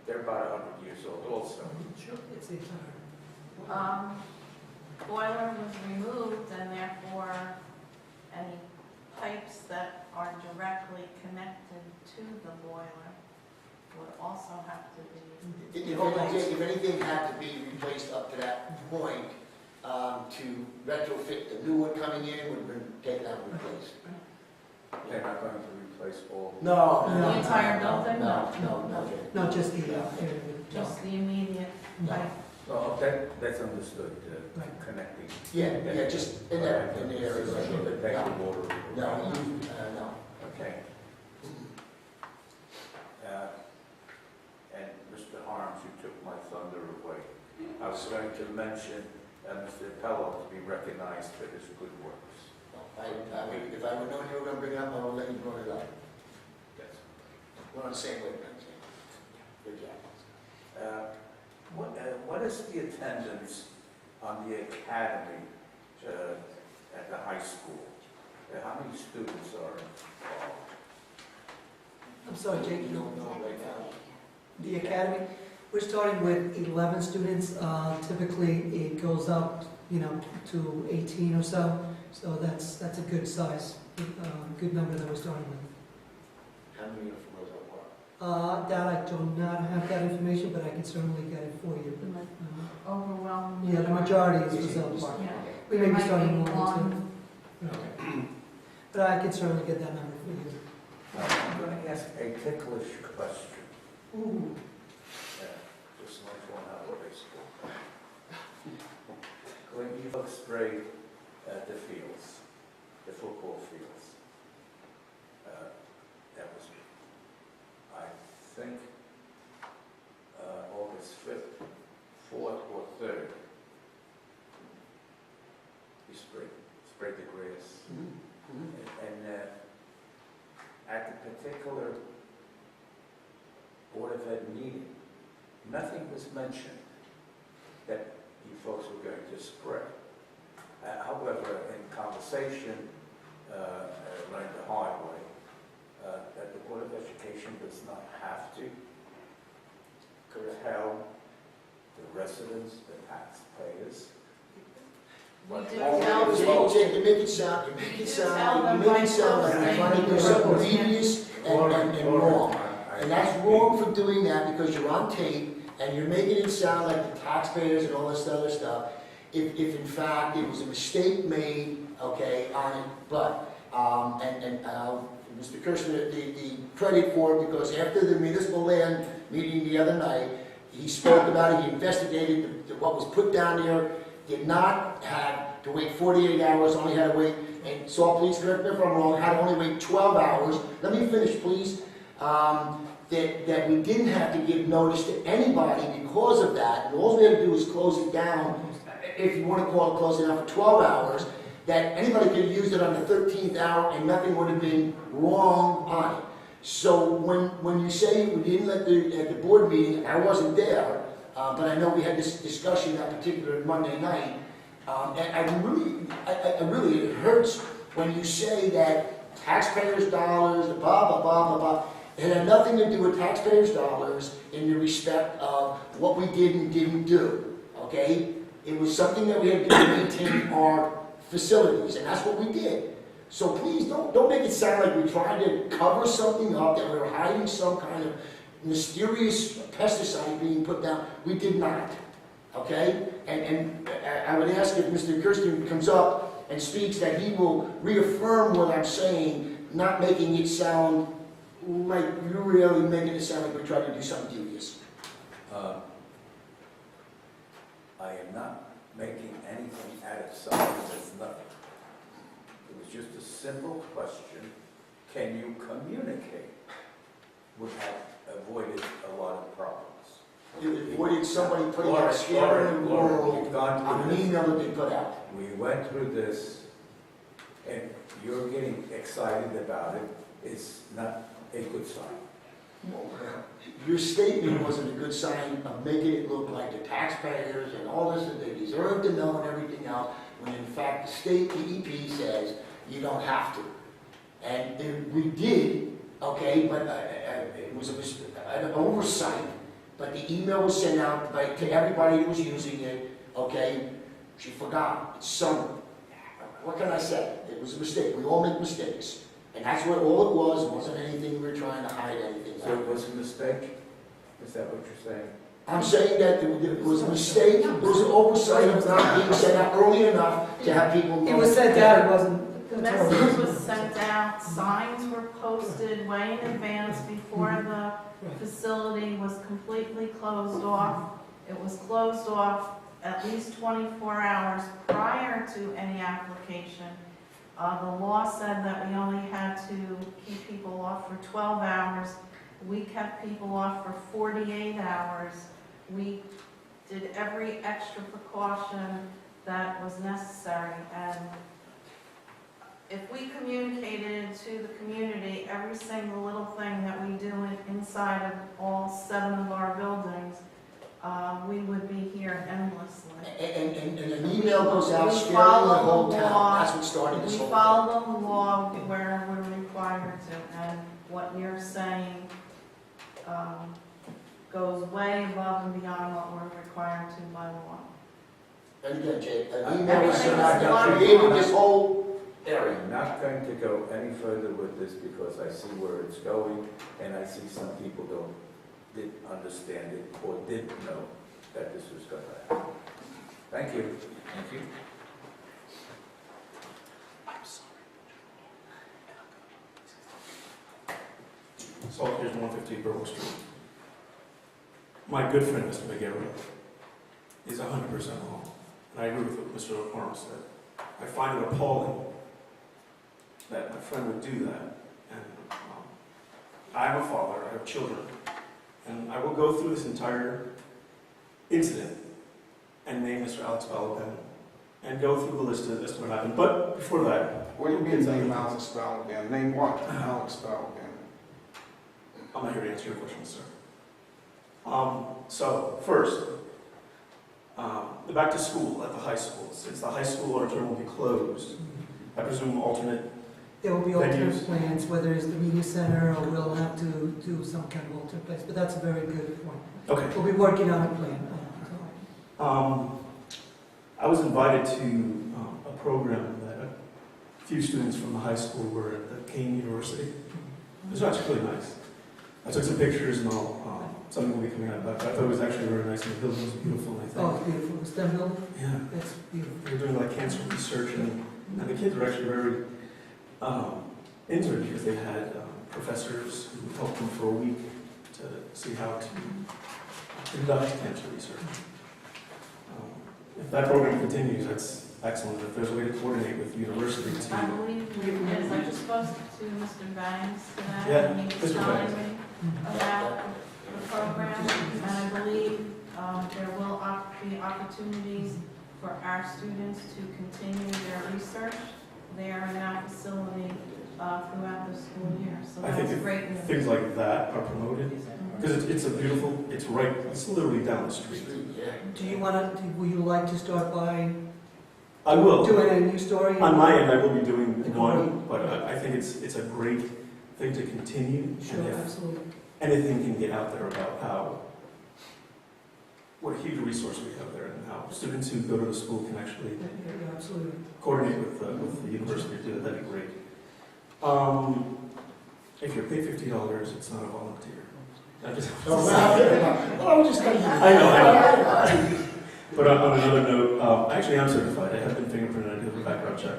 They're about 100 years old also. Sure, it's the entire. Boiler was removed and therefore any pipes that are directly connected to the boiler would also have to be. If anything had to be replaced up to that point, to retrofit the new one coming in would have been taken out and replaced. They're not going to replace all. No. The entire building? No. Not just the area. Just the immediate No. pipe. Oh, that's understood, Right. connecting. Yeah, just in that, in the area. Just so that they can water. No. Okay. And Mr. Harms, you took my thunder away. I was going to mention Mr. Pello to be recognized for his good works. If I would known you were going to bring it up, I would let you bring it up. Yes. We're on the same wavelength. Good job. What is the attendance on the academy at the high school? How many students are involved? I'm sorry, Jake, You don't know right now. the academy, we're starting with 11 students. Typically, it goes up, to 18 or so. So that's a good size, good number that we're starting with. How many are from Roselle Park? That I do not have that information, but I can certainly get it for you. Overwhelming. Yeah, the majority is Roselle Park. Yeah. We may be Might starting be more than one. two. But I can certainly get that number for you. I'm going to ask a ticklish question. Ooh. Just like one out of baseball. When you look straight at the fields, the football fields, that was, I think, August 5th, 4th or 3rd. You sprayed the grass. And at the particular Board of Ed meeting, nothing was mentioned that you folks were going to spray. However, in conversation, I learned the hard way that the Board of Education does not have to tell the residents, the taxpayers. We what did all tell it is. Jake, you make it sound like you're trying to do something devious and wrong. And that's wrong for doing that because you're on tape and you're making it sound like the taxpayers and all this other stuff. If in fact it was a mistake made, okay, on it, but, Mr. Kirshner, the credit for it because after the municipal land meeting the other night, he spoke about it, he investigated what was put down there, did not have to wait 48 hours, only had to wait, and Saul, please correct me if I'm wrong, had to only wait 12 hours. Let me finish, please. That we didn't have to give notice to anybody because of that, and all we had to do was close it down, if you want to call it close it down for 12 hours, that anybody could have used it on the 13th hour and nothing would have been wrong on it. So when you say we didn't let at the board meeting, I wasn't there, but I know we had this discussion that particular Monday night, and it hurts when you say that taxpayers' dollars, the blah, blah, blah, blah, blah. It had nothing to do with taxpayers' dollars in the respect of what we did and didn't do, okay? It was something that we had to maintain our facilities, and that's what we did. So please don't make it sound like we're trying to cover something up, that we were hiding some kind of mysterious pesticide being put down. We did not, okay? And I would ask if Mr. Kirsten comes up and speaks that he will reaffirm what I'm saying, not making it sound like you're really making it sound like we're trying to do something devious. I am not making anything out of something that's nothing. It was just a simple question. Can you communicate? Would have avoided a lot of problems. You avoided somebody putting out a scare in the world on an email that they put out. We went through this, and you're getting excited about it. It's not a good sign. Your statement wasn't a good sign of making it look like the taxpayers and all this that they deserve to know and everything else, when in fact the state DEP says You don't have to. And we did, okay, but it was an oversight, but the email was sent out to everybody who was using it, okay? She forgot, it's summer. What can I say? It was a mistake, we all make mistakes. And that's what all it was, it wasn't anything we were trying to hide anything. So it was a mistake? Is that what you're saying? I'm saying that it was a mistake, it was an oversight of not being sent out early enough to have people know. It was sent out, it wasn't. The message was sent out, signs were posted way in advance before the facility was completely closed off. It was closed off at least 24 hours prior to any application. The law said that we only had to keep people off for 12 hours. We kept people off for 48 hours. We did every extra precaution that was necessary. And if we communicated to the community every single little thing that we do inside of all 7 of our buildings, we would be here endlessly. And an email goes out We scaring the follow whole the town, law. that's what started this We whole thing. follow the law where we're required to, and what you're saying goes way above and beyond what we're required to by law. And again, Jay, an email was sent out that created this whole area. I'm not going to go any further with this because I see where it's going, and I see some people didn't understand it or didn't know that this was going to happen. Thank you. Thank you. Salt Here's 150 Berwick Street. My good friend, Mr. McGarry, is 100% wrong. And I agree with what Mr. O'Connor said. I find it appalling that my friend would do that. And I am a father, I have children, and I will go through this entire incident and name Mr. Alex Balaban and go through the list as to what happened. But before that, What do you mean name Alex Balaban? Name what? Alex Balaban. I'm not here to answer your question, sir. So, first, the back to school at the high school. Since the high school auditorium will be closed, I presume alternate. There will be alternate Venues. plans, whether it's the media center or we'll have to do some kind of alternate place, but that's a very good point. Okay. We'll be working on a plan. I was invited to a program that a few students from the high school were at the Kane University. It was actually really nice. I took some pictures and all. Something will be coming out about that. I thought it was actually very nice, and the building was beautiful, I think. Oh, it's beautiful. The STEM building, Yeah. that's beautiful. They were doing like cancer research, and the kids were actually very into it because they had professors who helped them for a week to see how to conduct cancer research. If that program continues, that's excellent. If there's a way to coordinate with the university I to... believe it is. I just spoke to Mr. Banks today. Yeah, and he was Mr. telling Banks. me about the program, and I believe there will be opportunities for our students to continue their research there in that facility throughout the school year. So I think that's if great news. things like that are promoted, because it's a beautiful, it's literally down the street. Yeah. Do you want to, would you like to start by I will. doing a new story? On my end, I will be doing one, but I think it's a great thing to continue. Sure, And if absolutely. anything can get out there about what a huge resource we have there and how students who go to the school can actually Yeah, absolutely. coordinate with the university to do that, that'd be great. If you're paid $50, it's not a volunteer. I just- Oh, well, I was just telling you. I know. But on another note, actually I'm certified. I have been fingerprinted. I do have a background check.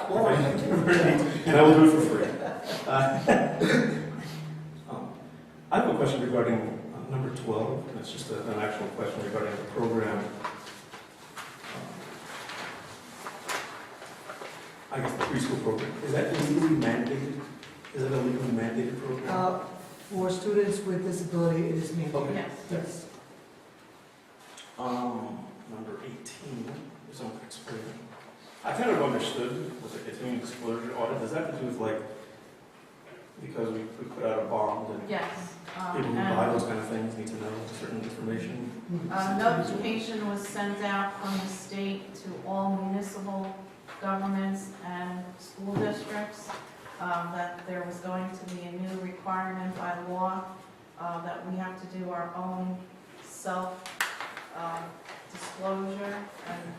Well, And I will do it for free. I have a question regarding number 12. And it's just an actual question regarding the program. I guess the preschool program. Is that legally mandated? Is it a legally mandated program? For students with disability, it is mandated. Okay. Yes. Yes. Number 18, is someone can explain. I kind of understood with the continuing disclosure audit. Does that have to do with like, because we put out a bond and Yes. people who And buy those kind of things need to know certain information? notification was sent out from the state to all municipal governments and school districts, that there was going to be a new requirement by law that we have to do our own self-disclosure. And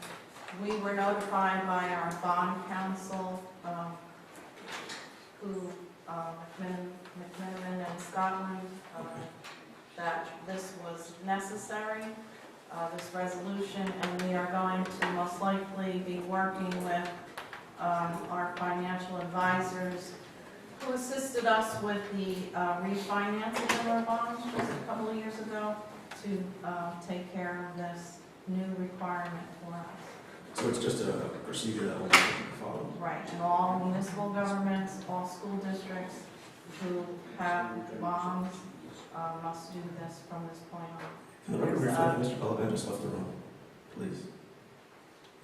we were notified by our bond counsel, McMiniman in Scotland, that this was necessary, this resolution, and we are going to most likely be working with our financial advisors who assisted us with the refinancing of our bonds just a couple of years ago to take care of this new requirement for us. So it's just a procedure that will be followed. Right, and all municipal governments, all school districts who have bonds must do this from this point on. Can the record reflect Mr. Balaban just left the room, please?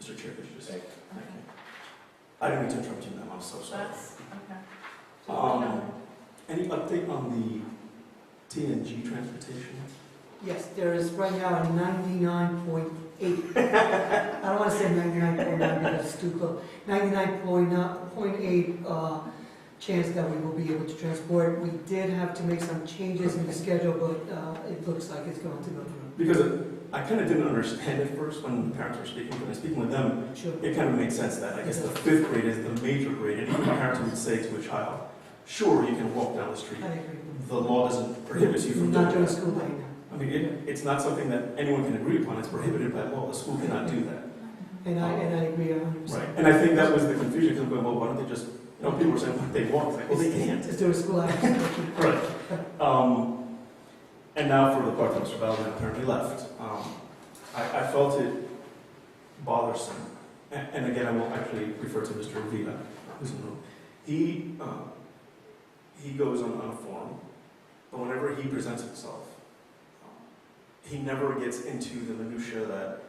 Mr. Chair, could you just say? Thank you. I didn't mean to interrupt you, ma'am, I'm so sorry. That's, okay. Any update on the TNG transportation? Yes, there is right now a 99.8. I don't want to say 99.9 because it's too close. 99.8 chance that we will be able to transport. We did have to make some changes in the schedule, but it looks like it's going to go through. Because I kind of didn't understand at first when the parents were speaking, but speaking with them, Sure. it kind of made sense that I guess the 5th grade is the major grade, and even parents would say to a child, sure, you can walk down the street. I agree. The law doesn't prohibit you from Not doing during that. school day now. I mean, it's not something that anyone can agree upon. It's prohibited by law. The school cannot do that. And I agree 100%. Right. And I think that was the confusion. Because well, why don't they just? People were saying what they want. It's like, well, they can't. It's during school hours. Right. And now for the part that Mr. Balaban apparently left. I felt it bothersome. And again, I will actually refer to Mr. Vida, who's in the room. He goes on a forum, but whenever he presents himself, he never gets into the minutiae that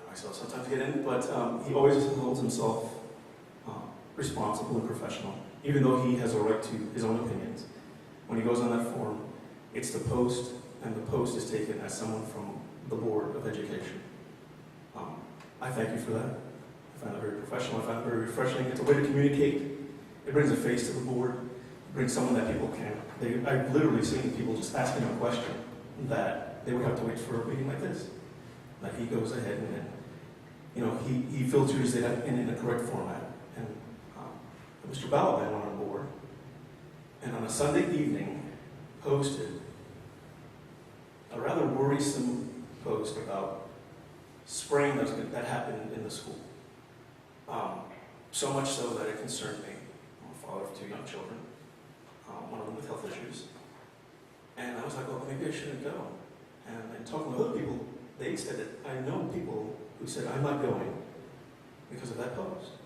myself sometimes get in, but he always holds himself responsible and professional, even though he has a right to his own opinions. When he goes on that forum, it's the post, and the post is taken as someone from the Board of Education. I thank you for that. I find that very professional. I find it very refreshing. It's a way to communicate. It brings a face to the board. It brings someone that people can. I've literally seen people just asking him a question that they would have to wait for a meeting like this. That he goes ahead and he filters it in a correct format. And Mr. Balaban went on board, and on a Sunday evening, posted a rather worrisome post about spraying that happened in the school. So much so that it concerned me. I'm a father of 2 young children, one of them with health issues. And I was like, well, maybe I shouldn't go. And then talking to other people, they said that I know people who said, I'm not going because of that post.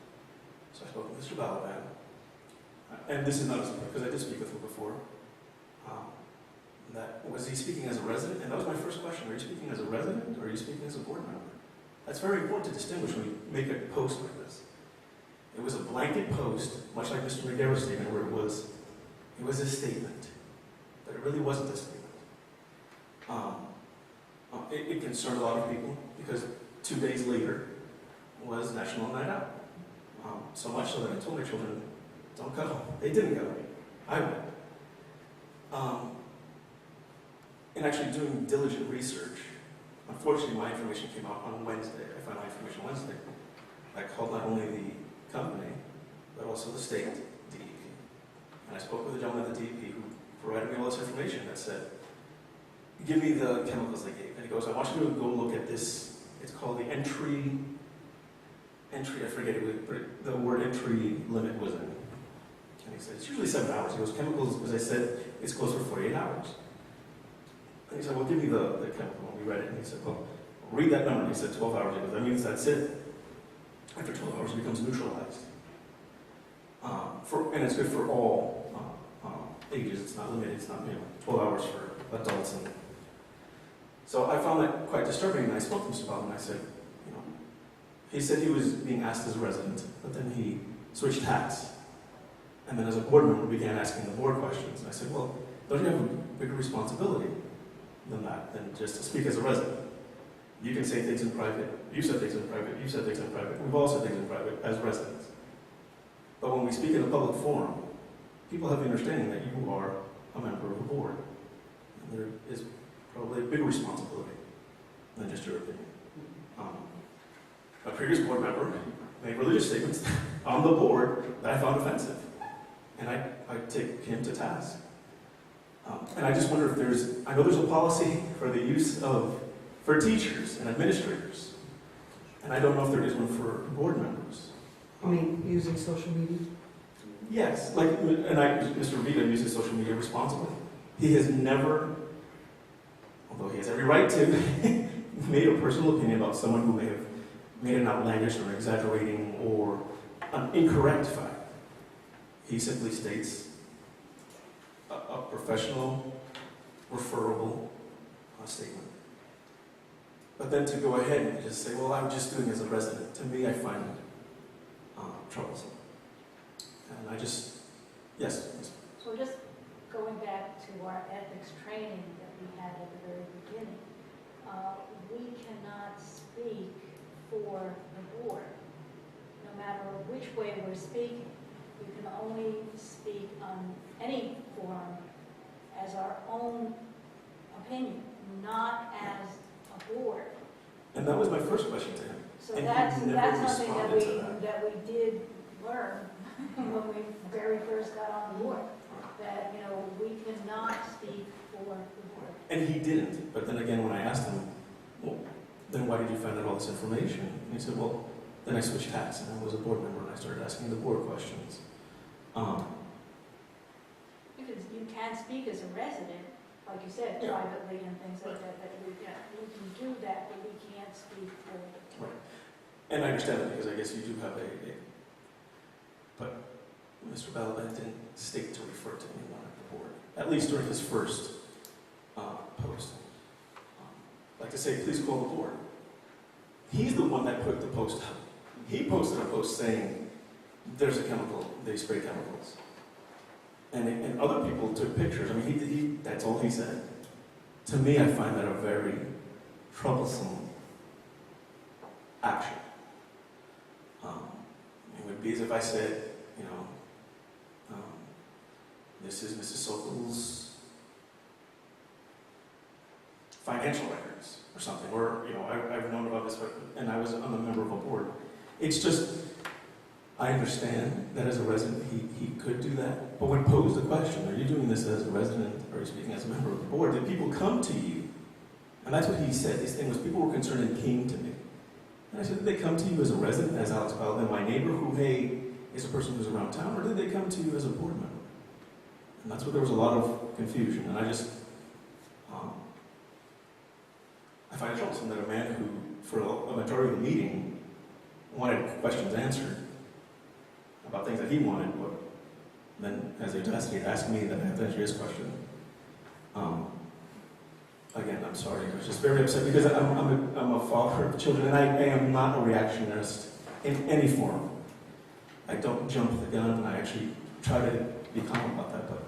So I spoke with Mr. Balaban. And this is not a surprise, because I did speak with him before. Was he speaking as a resident? And that was my first question. Are you speaking as a resident, or are you speaking as a board member? That's very important to distinguish when you make a post like this. It was a blanket post, much like Mr. McGarrett's statement, where it was a statement, but it really wasn't a statement. It concerned a lot of people, because 2 days later was National Night Out. So much so that I told my children, don't go. They didn't go. I went. In actually doing diligent research, unfortunately my information came out on Wednesday. I found my information Wednesday. I called not only the company, but also the state DEP. And I spoke with a gentleman at the DEP who provided me all this information that said, give me the chemicals they gave. And he goes, I want you to go look at this. It's called the entry, I forget it, but the word entry limit was in. And he said, it's usually 7 hours. He goes, chemicals, as I said, it's closed for 48 hours. And he said, well, give me the chemical. And we read it, and he said, well, read that number. And he said, 12 hours. He goes, that means that's it. After 12 hours, it becomes neutralized. And it's good for all ages. It's not limited. It's not 12 hours for adults. And so I found that quite disturbing. And I spoke to Mr. Bob, and I said, he said he was being asked as a resident, but then he switched hats. And then as a board member, began asking the board questions. And I said, well, don't you have a bigger responsibility than that, than just to speak as a resident? You can say things in private, you said things in private, you said things in private, we've all said things in private as residents. But when we speak in a public forum, people have the understanding that you are a member of the board. And there is probably a big responsibility than just your opinion. A previous board member made religious statements on the board that I found offensive. And I take him to task. And I just wonder if I know there's a policy for the use for teachers and administrators. And I don't know if there is one for board members. I mean, using social media? Yes, Mr. Vita uses social media responsibly. He has never, although he has every right to, made a personal opinion about someone who may have made an outlandish or exaggerating or an incorrect fact. He simply states a professional, referable statement. But then to go ahead and just say, well, I'm just doing it as a resident, to me, I find it troublesome. And I just, yes. So just going back to our ethics training that we had at the very beginning, we cannot speak for the board, no matter which way we're speaking. We can only speak on any forum as our own opinion, not as a board. And that was my first question to him. So And that's he never something that responded to that we did learn when we very first got on board, that, we cannot speak for the board. And he didn't. But then again, when I asked him, well, then why did you find out all this information? And he said, well, then I switched hats and I was a board member and I started asking the board questions. Because you can speak as a resident, like you said, Yeah. privately and things like that, we can do that, but we can't speak for the board. And I understand that because I guess you do have but Mr. Balaban didn't state to refer to anyone at the board, at least during his first post. Like to say, please call the board. He's the one that put the post up. He posted a post saying, there's a chemical, they spray chemicals. And other people took pictures. I mean, that's all he said. To me, I find that a very troublesome action. It would be as if I said, this is Mrs. Sokol's financial records or something, or, I've known about this, and I'm a member of a board. It's just, I understand that as a resident, he could do that, but when posed the question, are you doing this as a resident, or are you speaking as a member of the board, did people come to you? And that's what he said. His thing was, people were concerned and came to me. And I said, did they come to you as a resident, as Alex Balaban, my neighbor, who, hey, is a person who's around town, or did they come to you as a board member? And that's where there was a lot of confusion, and I just, I find it troublesome that a man who, for a majority of the meeting, wanted questions answered about things that he wanted, but then as he asked me that I have to answer his question. Again, I'm sorry, I was just very upset because I'm a father of children, and I am not a reactionist in any form. I don't jump the gun, and I actually try to be calm about that, but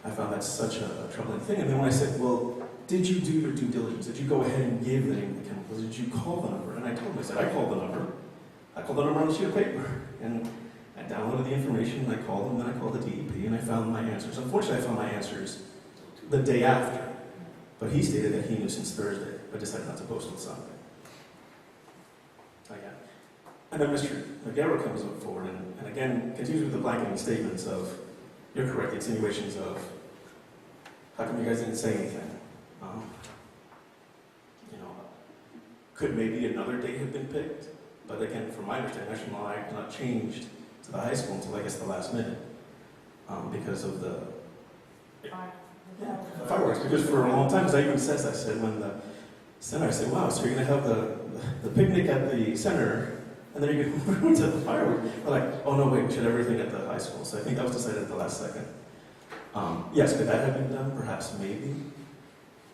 I found that such a troubling thing. And then when I said, well, did you do your due diligence? Did you go ahead and give the name of the chemicals? Did you call the number? And I told him, I said, I called the number. I called the number on a sheet of paper. And I downloaded the information, and I called them, then I called the DEP, and I found my answers. Unfortunately, I found my answers the day after. But he stated that he knew since Thursday, but decided not to post on Sunday. Again. And then Mr. McGarrett comes forward and again continues with the blanketing statements of, you're correct, the insinuations of, how come you guys didn't say anything? Could maybe another date have been picked? But again, from my understanding, National Law had not changed to the high school until I guess the last minute because of the fireworks. Because for a long time, as I even said, when the center, I said, wow, so you're going to have the picnic at the center, and then you're going to move to the fireworks. We're like, oh no, wait, we should have everything at the high school. So I think that was decided at the last second. Yes, could that have been done? Perhaps, maybe.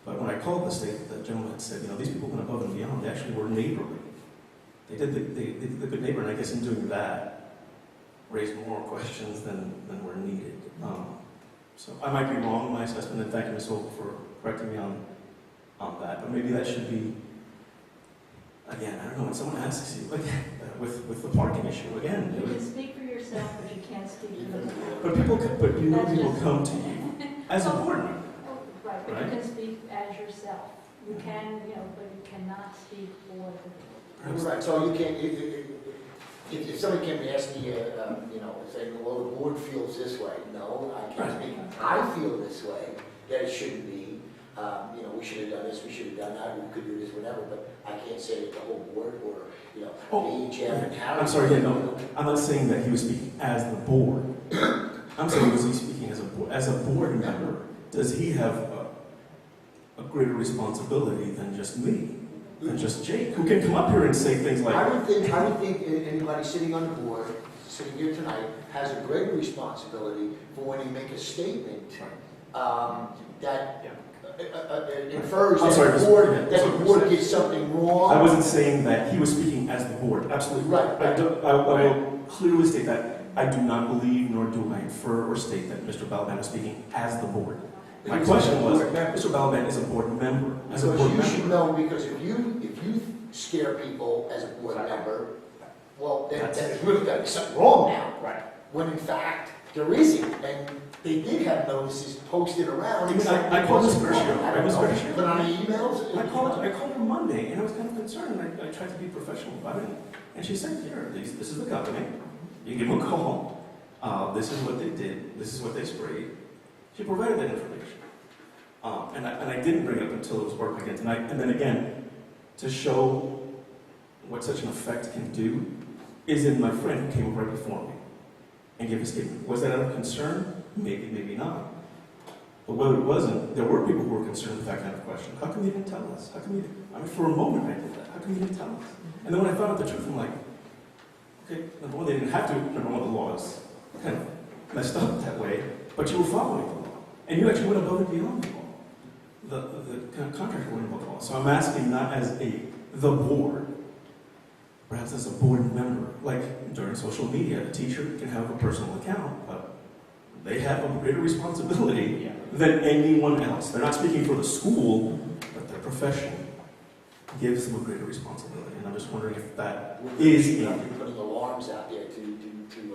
But when I called the state, the gentleman had said, these people went above and beyond. They actually were neighborly. They did the good neighbor, and I guess in doing that, raised more questions than were needed. So I might be wrong in my assessment, and thank you, Ms. Holt, for correcting me on that. But maybe that should be again, I don't know, when someone asks you, like, with the parking issue, again, You can speak for yourself, but you can't speak for the but people come to you as a board member. Right, but Right? you can speak as yourself. You can, but you cannot speak for the board. Right, so you can't, if somebody came and asked me, saying, well, the board feels this way, no, I can't speak. I feel this way, that it shouldn't be, we should have done this, we should have done that, we could do this, whatever, but I can't say that the whole board, or, me, Jeff, and Harry. I'm sorry, no, I'm not saying that he was speaking as the board. I'm saying, was he speaking as a board? As a board member, does he have a greater responsibility than just me, than just Jake, who can come up here and say things like, I would think anybody sitting on the board, sitting here tonight, has a greater responsibility for when you make a statement, that infers I'm sorry, that the board did something wrong. I wasn't saying that he was speaking as the board, absolutely. Right. I will clearly state that I do not believe, nor do I infer or state that Mr. Balaban was speaking as the board. My question was, Mr. Balaban is a board member. As a board Because you member. should know, because if you scare people as a board member, well, then there's really got to be something wrong now. Right. When in fact, there isn't, and they did have notices posted around. I called Ms. Gershio. I don't know, put on the emails? I called her Monday, and I was kind of concerned, and I tried to be professional about it. And she said, here, this is the company. You give them a call. This is what they did. This is what they sprayed. She provided that information. And I didn't bring it up until it was brought up again tonight. And then again, to show what such an effect can do, is in my friend who came right before me and gave a statement. Was that out of concern? Maybe, maybe not. But whether it wasn't, there were people who were concerned with that kind of question. How come you didn't tell us? How come you, for a moment I did that. How come you didn't tell us? And then when I found out the truth, I'm like, okay, number one, they didn't have to. Number one, the law is kind of messed up that way, but you were following the law. And you actually went above and beyond the law. The kind of contractor went above the law. So I'm asking not as the board, perhaps as a board member. Like during social media, a teacher can have a personal account, but they have a greater responsibility than anyone else. They're not speaking for the school, but their profession gives them a greater responsibility. And I'm just wondering if that is putting alarms out there to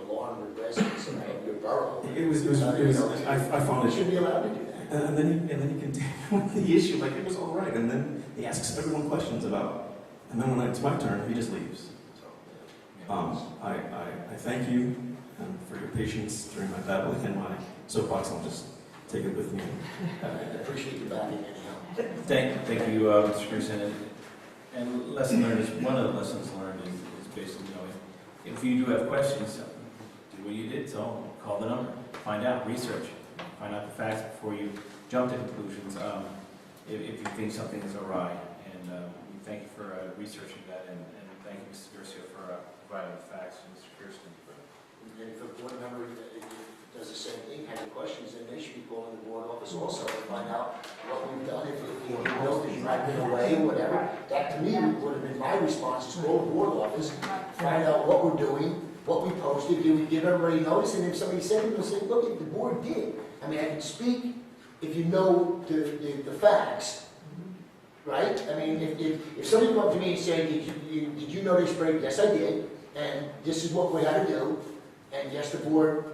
alarm the residents of your borough. I found You it. should be allowed to do that. And then he continued with the issue like it was all right. And then he asks everyone questions about, and then when it's my turn, he just leaves. So, I thank you for your patience during my babbling and my soapbox. I'll just take it with me. I appreciate you backing anyhow. Thank you, Mr. Pearson. And lesson learned is, one of the lessons learned is basically, if you do have questions, do what you did, so call the number, find out, research, find out the facts before you jump to conclusions, if you think something is awry. And we thank you for researching that, and thank you, Mr. Garcia, for providing the facts, and Mr. Pearson for And if a board member does the same thing, has any questions, then they should be calling the board office also to find out what we've done. If you know that you might have been away, whatever, that to me would have been my response, is call the board office, find out what we're doing, what we posted, give everybody notice, and if somebody said it, they'll say, look, the board did. I mean, I can speak if you know the facts, right? I mean, if somebody come up to me and say, did you know they sprayed? Yes, I did, and this is what we had to do, and yes, the board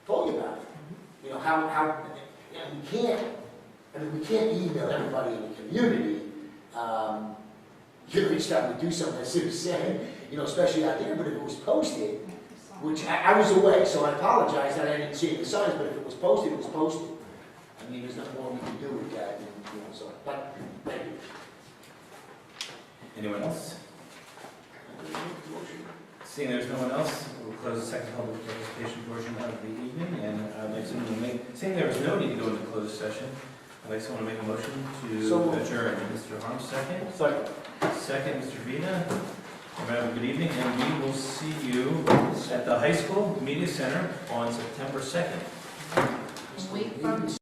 told you about it. How we can't email everybody in the community, each time we do something, as Sue said, especially out there, but if it was posted, which I was away, so I apologize that I didn't see it in the signs, but if it was posted, it was posted. I mean, there's nothing more we can do with that, so, but, thank you. anyone else? Seeing there's no one else, we'll close the second public participation portion of the evening, and I'd like someone to seeing there is no need to go into closed session, I'd like someone to make a motion to adjourn. Mr. Harms, second. Second, Mr. Vina. Have a good evening, and we will see you at the High School Media Center on September 2nd. A week from